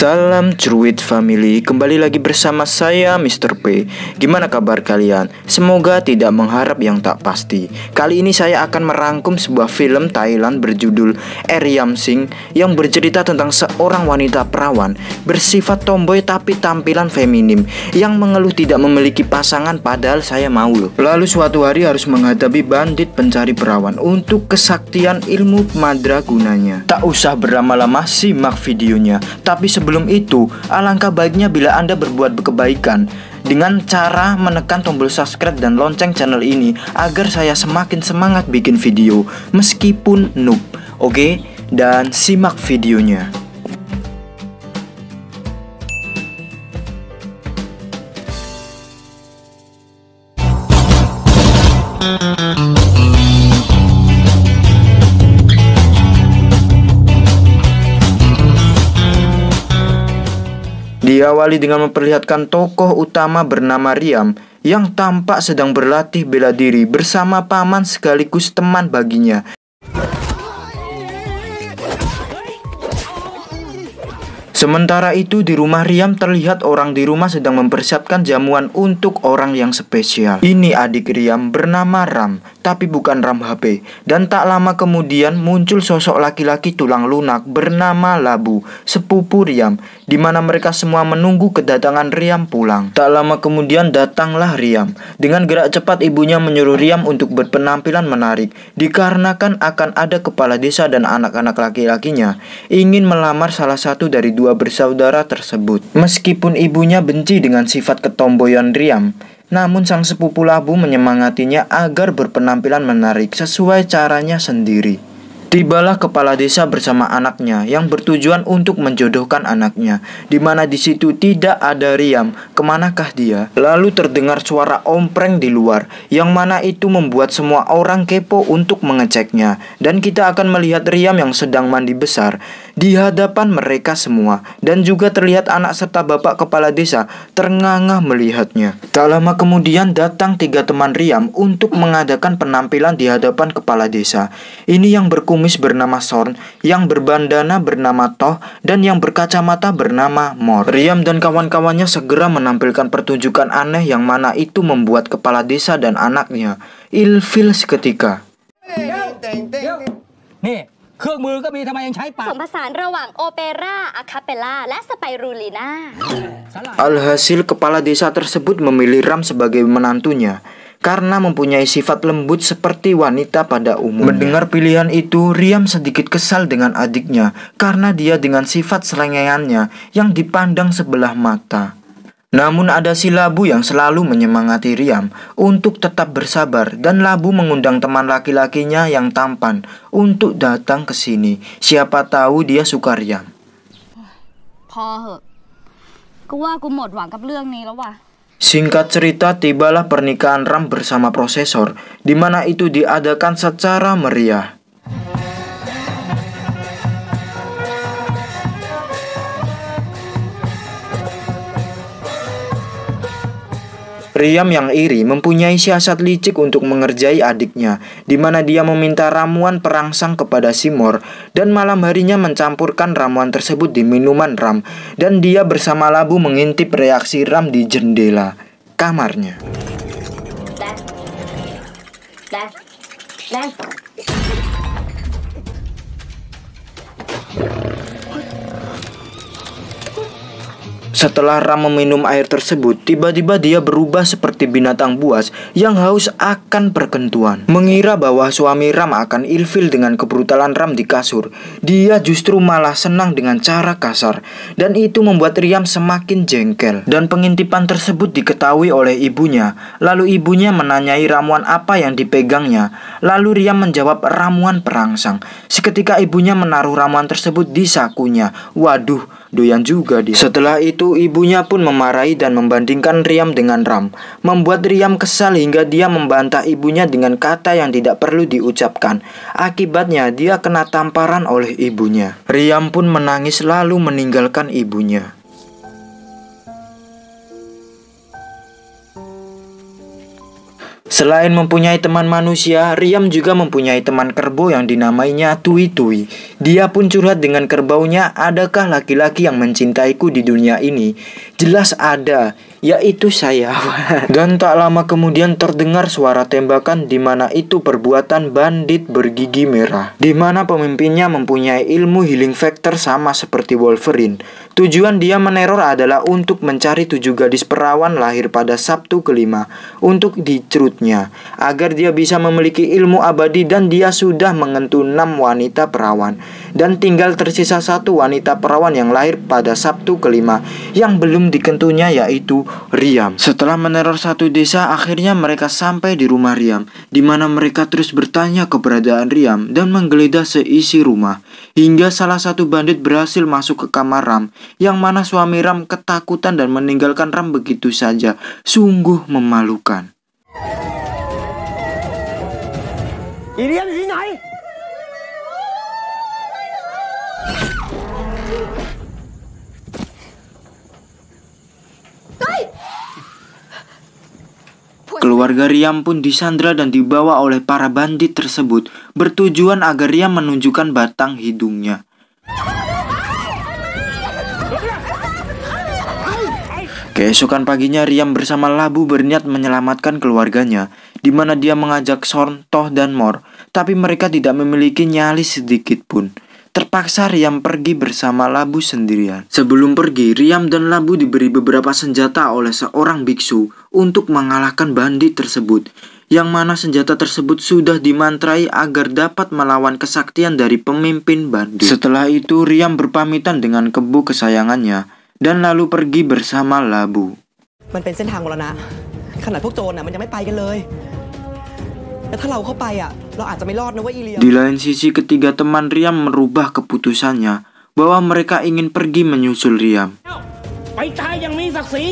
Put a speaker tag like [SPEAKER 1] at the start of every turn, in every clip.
[SPEAKER 1] Salam Druid Family, kembali lagi bersama saya Mr. P. Gimana kabar kalian? Semoga tidak mengharap yang tak pasti. Kali ini saya akan merangkum sebuah film Thailand berjudul Eriam Singh yang bercerita tentang seorang wanita perawan bersifat tomboy tapi tampilan feminim yang mengeluh tidak memiliki pasangan padahal saya mau loh. Lalu suatu hari harus menghadapi bandit pencari perawan untuk kesaktian ilmu madragunanya. Tak usah berlama-lama, simak videonya. Tapi sebelum itu, alangkah baiknya bila Anda berbuat kebaikan dengan cara menekan tombol subscribe dan lonceng channel ini agar saya semakin semangat bikin video meskipun noob. Oke? Dan simak videonya. Diawali dengan memperlihatkan tokoh utama bernama Riam yang tampak sedang berlatih bela diri bersama paman sekaligus teman baginya. Sementara itu di rumah Riam terlihat orang di rumah sedang mempersiapkan jamuan untuk orang yang spesial. Ini adik Riam bernama Ram, tapi bukan Ram HP. Dan tak lama kemudian muncul sosok laki-laki tulang lunak bernama Labu, sepupu Riam, di mana mereka semua menunggu kedatangan Riam pulang. Tak lama kemudian datanglah Riam. Dengan gerak cepat ibunya menyuruh Riam untuk berpenampilan menarik, dikarenakan akan ada kepala desa dan anak-anak laki-lakinya ingin melamar salah satu dari dua bersaudara tersebut. Meskipun ibunya benci dengan sifat ketomboyan Riam, namun sang sepupu Labu menyemangatinya agar berpenampilan menarik sesuai caranya sendiri. Tibalah kepala desa bersama anaknya yang bertujuan untuk menjodohkan anaknya, di mana di situ tidak ada Riam. Kemanakah dia? Lalu terdengar suara ompreng di luar, yang mana itu membuat semua orang kepo untuk mengeceknya. Dan kita akan melihat Riam yang sedang mandi besar di hadapan mereka semua, dan juga terlihat anak serta bapak kepala desa terngangah melihatnya. Tak lama kemudian datang tiga teman Riam untuk mengadakan penampilan di hadapan kepala desa. Ini yang berkumis bernama Sorn, yang berbandana bernama Toh, dan yang berkacamata bernama Mor. Riam dan kawan-kawannya segera menampilkan pertunjukan aneh yang mana itu membuat kepala desa dan anaknya ilfil seketika.
[SPEAKER 2] เครื่องมือก็มีทำไมยังใช้ปาก
[SPEAKER 3] ผสมผสานระหว่างโอเปร่าอะคาเปลล่าและสไปรูลีนา
[SPEAKER 1] Alhasil kepala desa tersebut memilih Ram sebagai menantunya karena mempunyai sifat lembut seperti wanita pada umumnya. Mendengar pilihan itu, Riam sedikit kesal dengan adiknya karena dia dengan sifat selengeannya yang dipandang sebelah mata. Namun ada si Labu yang selalu menyemangati Riam untuk tetap bersabar, dan Labu mengundang teman laki-lakinya yang tampan untuk datang ke sini. Siapa tahu dia suka Riam.
[SPEAKER 3] พอเหอะกูว่ากูหมดหวังกับเรื่องนี้แล้วว่ะ
[SPEAKER 1] Singkat cerita, tibalah pernikahan Ram bersama prosesor, di mana itu diadakan secara meriah. Riam yang iri mempunyai siasat licik untuk mengerjai adiknya, di mana dia meminta ramuan perangsang kepada si Mor, dan malam harinya mencampurkan ramuan tersebut di minuman Ram, dan dia bersama Labu mengintip reaksi Ram di jendela kamarnya. Setelah Ram meminum air tersebut, tiba-tiba dia berubah seperti binatang buas yang haus akan perkentuan. Mengira bahwa suami Ram akan ilfil dengan kebrutalan Ram di kasur, dia justru malah senang dengan cara kasar, dan itu membuat Riam semakin jengkel. Dan pengintipan tersebut diketahui oleh ibunya. Lalu ibunya menanyai ramuan apa yang dipegangnya. Lalu Riam menjawab ramuan perangsang. Seketika ibunya menaruh ramuan tersebut di sakunya. Waduh, doyan juga dia. Setelah itu ibunya pun memarahi dan membandingkan Riam dengan Ram, membuat Riam kesal hingga dia membantah ibunya dengan kata yang tidak perlu diucapkan. Akibatnya dia kena tamparan oleh ibunya. Riam pun menangis lalu meninggalkan ibunya. Selain mempunyai teman manusia, Riam juga mempunyai teman kerbau yang dinamainya Tui Tui. Dia pun curhat dengan kerbaunya, adakah laki-laki yang mencintaiku di dunia ini? Jelas ada, yaitu saya. Dan tak lama kemudian terdengar suara tembakan di mana itu perbuatan bandit bergigi merah. Di mana pemimpinnya mempunyai ilmu healing factor sama seperti Wolverine. Tujuan dia meneror adalah untuk mencari 7 gadis perawan lahir pada Sabtu kelima untuk dicurutnya agar dia bisa memiliki ilmu abadi, dan dia sudah mengentu 6 wanita perawan dan tinggal tersisa 1 wanita perawan yang lahir pada Sabtu kelima yang belum dikentunya, yaitu Riam. Setelah meneror 1 desa, akhirnya mereka sampai di rumah Riam, di mana mereka terus bertanya keberadaan Riam dan menggeledah seisi rumah hingga salah satu bandit berhasil masuk ke kamar Ram, yang mana suami Ram ketakutan dan meninggalkan Ram begitu saja. Sungguh memalukan. Keluarga Riam pun disandra dan dibawa oleh para bandit tersebut, bertujuan agar Riam menunjukkan batang hidungnya. Keesokan paginya Riam bersama Labu berniat menyelamatkan keluarganya, di mana dia mengajak Sorn, Toh, dan Mor, tapi mereka tidak memiliki nyali sedikit pun. Terpaksa Riam pergi bersama Labu sendirian. Sebelum pergi, Riam dan Labu diberi beberapa senjata oleh seorang biksu untuk mengalahkan bandit tersebut, yang mana senjata tersebut sudah dimantrai agar dapat melawan kesaktian dari pemimpin bandit. Setelah itu Riam berpamitan dengan kebo kesayangannya dan lalu pergi bersama Labu.
[SPEAKER 4] มันเป็นเส้นทางมรณะขนาดพวกโจรน่ะมันยังไม่ไปกันเลยแล้วถ้าเราเข้าไปอ่ะเราอาจจะไม่รอดนะเว้ยอีเลีย
[SPEAKER 1] Di lain sisi, ketiga teman Riam merubah keputusannya bahwa mereka ingin pergi menyusul Riam.
[SPEAKER 2] ไปตายอย่างมีศักดิ์ศรี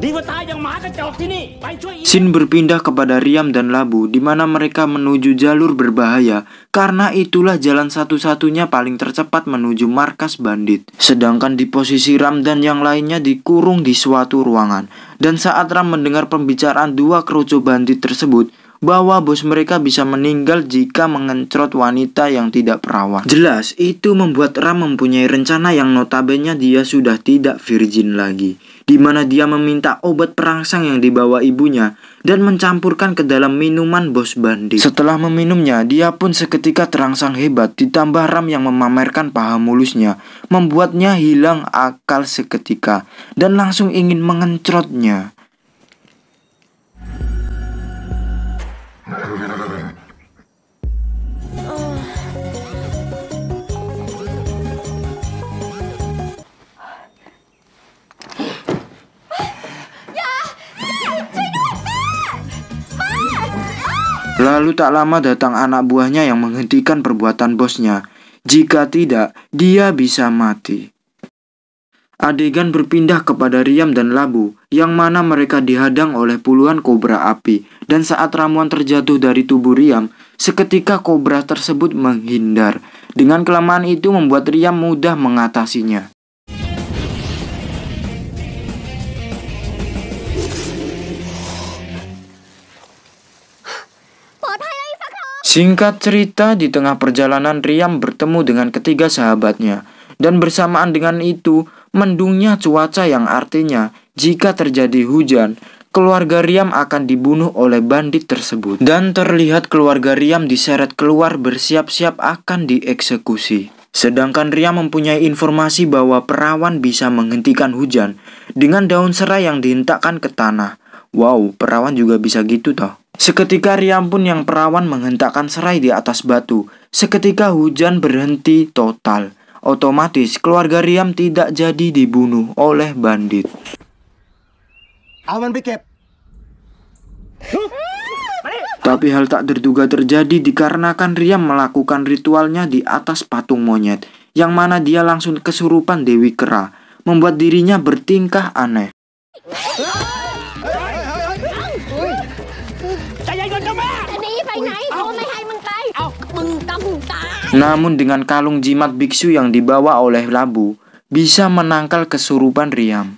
[SPEAKER 2] ดีกว่าตายอย่างหมากระจอกที่นี่ไปช่วย
[SPEAKER 1] Sin berpindah kepada Riam dan Labu, di mana mereka menuju jalur berbahaya karena itulah jalan satu-satunya paling tercepat menuju markas bandit. Sedangkan di posisi Ram dan yang lainnya dikurung di suatu ruangan. Dan saat Ram mendengar pembicaraan 2 kerucu bandit tersebut, bahwa bos mereka bisa meninggal jika mengencrot wanita yang tidak perawan. Jelas itu membuat Ram mempunyai rencana yang notabene dia sudah tidak virgin lagi, di mana dia meminta obat perangsang yang dibawa ibunya dan mencampurkan ke dalam minuman bos bandit. Setelah meminumnya, dia pun seketika terangsang hebat, ditambah Ram yang memamerkan paha mulusnya membuatnya hilang akal seketika dan langsung ingin mengencrotnya. Lalu tak lama datang anak buahnya yang menghentikan perbuatan bosnya. Jika tidak, dia bisa mati. Adegan berpindah kepada Riam dan Labu, yang mana mereka dihadang oleh puluhan kobra api. Dan saat ramuan terjatuh dari tubuh Riam, seketika kobra tersebut menghindar. Dengan kelemahan itu membuat Riam mudah mengatasinya. Singkat cerita, di tengah perjalanan Riam bertemu dengan ketiga sahabatnya. Dan bersamaan dengan itu, mendungnya cuaca yang artinya jika terjadi hujan, keluarga Riam akan dibunuh oleh bandit tersebut. Dan terlihat keluarga Riam diseret keluar bersiap-siap akan dieksekusi. Sedangkan Riam mempunyai informasi bahwa perawan bisa menghentikan hujan dengan daun serai yang dihentakkan ke tanah. Wow, perawan juga bisa gitu toh. Seketika Riam pun yang perawan menghentakkan serai di atas batu. Seketika hujan berhenti total. Otomatis keluarga Riam tidak jadi dibunuh oleh bandit. Tapi hal tak terduga terjadi dikarenakan Riam melakukan ritualnya di atas patung monyet, yang mana dia langsung kesurupan Dewi Kera, membuat dirinya bertingkah aneh. Namun dengan kalung jimat biksu yang dibawa oleh Labu, bisa menangkal kesurupan Riam.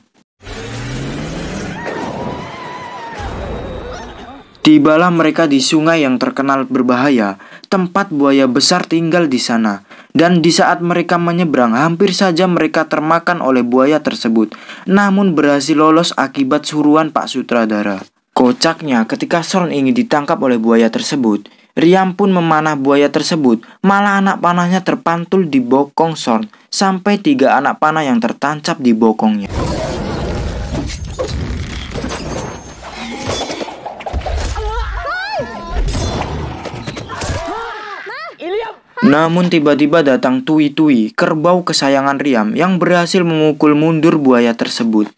[SPEAKER 1] Tibalah mereka di sungai yang terkenal berbahaya. Tempat buaya besar tinggal di sana. Dan di saat mereka menyeberang, hampir saja mereka termakan oleh buaya tersebut. Namun berhasil lolos akibat suruhan Pak Sutradara. Kocaknya, ketika Sorn ingin ditangkap oleh buaya tersebut, Riam pun memanah buaya tersebut. Malah anak panahnya terpantul di bokong Sorn, sampai 3 anak panah yang tertancap di bokongnya. Namun tiba-tiba datang Tui Tui, kerbau kesayangan Riam, yang berhasil memukul mundur buaya tersebut.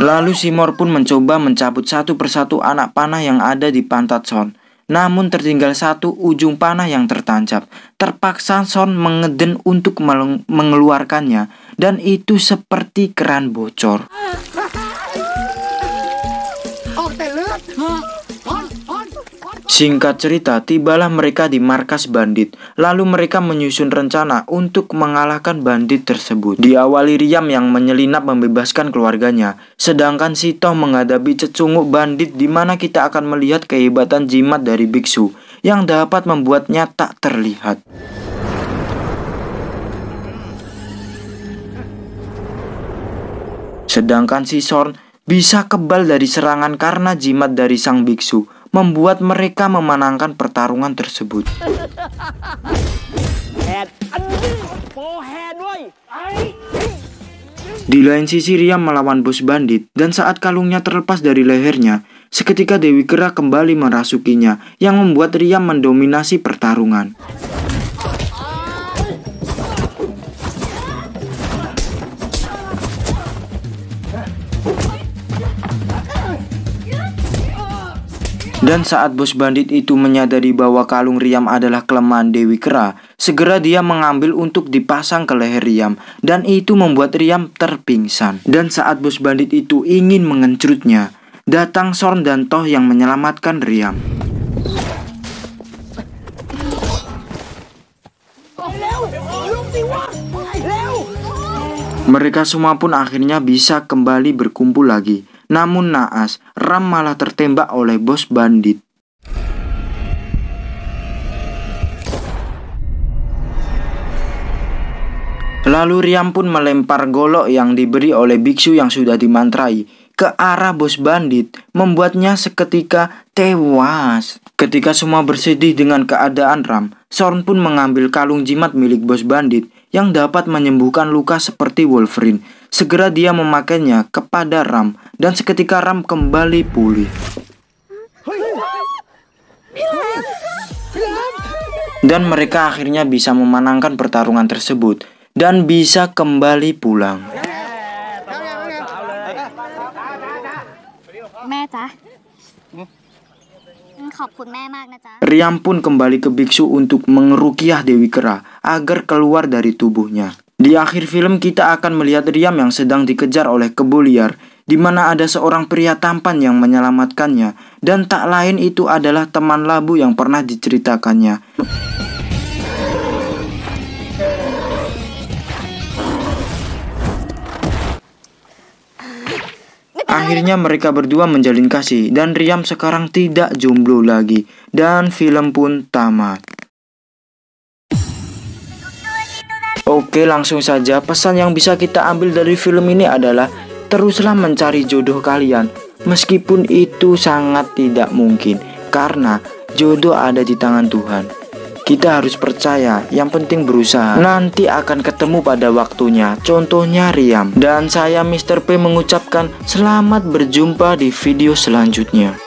[SPEAKER 1] Lalu Simor pun mencoba mencabut satu persatu anak panah yang ada di pantat Sorn. Namun tertinggal satu ujung panah yang tertancap. Terpaksa Sorn mengeden untuk mengeluarkannya, dan itu seperti keran bocor. Singkat cerita, tibalah mereka di markas bandit. Lalu mereka menyusun rencana untuk mengalahkan bandit tersebut. Diawali Riam yang menyelinap membebaskan keluarganya, sedangkan Sitoh menghadapi cecunguk bandit, di mana kita akan melihat kehebatan jimat dari biksu yang dapat membuatnya tak terlihat. Sedangkan si Sorn bisa kebal dari serangan karena jimat dari sang biksu, membuat mereka memenangkan pertarungan tersebut. Di lain sisi Riam melawan bos bandit, dan saat kalungnya terlepas dari lehernya, seketika Dewi Kera kembali merasukinya, yang membuat Riam mendominasi pertarungan. Dan saat bos bandit itu menyadari bahwa kalung Riam adalah kelemahan Dewi Kera, segera dia mengambil untuk dipasang ke leher Riam, dan itu membuat Riam terpingsan. Dan saat bos bandit itu ingin mengencrutnya, datang Sorn dan Toh yang menyelamatkan Riam. Mereka semua pun akhirnya bisa kembali berkumpul lagi. Namun naas, Ram malah tertembak oleh bos bandit. Lalu Riam pun melempar golok yang diberi oleh biksu yang sudah dimantrai ke arah bos bandit, membuatnya seketika tewas. Ketika semua bersedih dengan keadaan Ram, Sorn pun mengambil kalung jimat milik bos bandit yang dapat menyembuhkan luka seperti Wolverine. Segera dia memakainya kepada Ram, dan seketika Ram kembali pulih. Dan mereka akhirnya bisa memenangkan pertarungan tersebut dan bisa kembali pulang. Riam pun kembali ke biksu untuk mengerukiah Dewi Kera agar keluar dari tubuhnya. Di akhir film kita akan melihat Riam yang sedang dikejar oleh kebo liar, di mana ada seorang pria tampan yang menyelamatkannya, dan tak lain itu adalah teman Labu yang pernah diceritakannya. Akhirnya mereka berdua menjalin kasih, dan Riam sekarang tidak jomblo lagi, dan film pun tamat. Oke, langsung saja pesan yang bisa kita ambil dari film ini adalah teruslah mencari jodoh kalian, meskipun itu sangat tidak mungkin, karena jodoh ada di tangan Tuhan. Kita harus percaya, yang penting berusaha. Nanti akan ketemu pada waktunya, contohnya Riam. Dan saya Mr. P mengucapkan selamat berjumpa di video selanjutnya.